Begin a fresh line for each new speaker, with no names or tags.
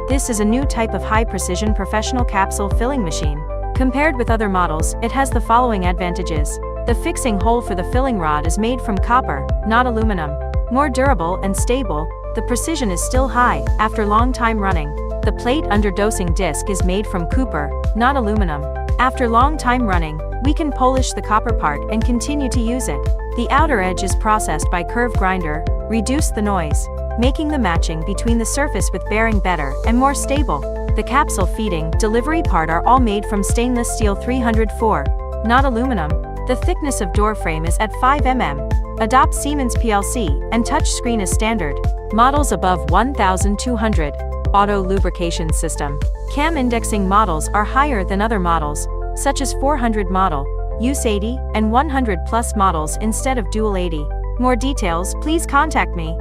This is a new type of high-precision professional capsule filling machine. Compared with other models, it has the following advantages. The fixing hole for the filling rod is made from copper, not aluminum. More durable and stable, the precision is still high, after long time running. The plate under dosing disc is made from copper, not aluminum. After long time running, we can polish the copper part and continue to use it. The outer edge is processed by curve grinder, reduce the noise, making the matching between the surface with bearing better and more stable. The capsule feeding, delivery part are all made from stainless steel 304, not aluminum. The thickness of door frame is at 5 mm. Adopt Siemens PLC, and touch screen is standard. Models above 1,200. Auto lubrication system. Cam indexing models are higher than other models, such as 400 model, use 80, and 100 plus models instead of dual 80. More details, please contact me.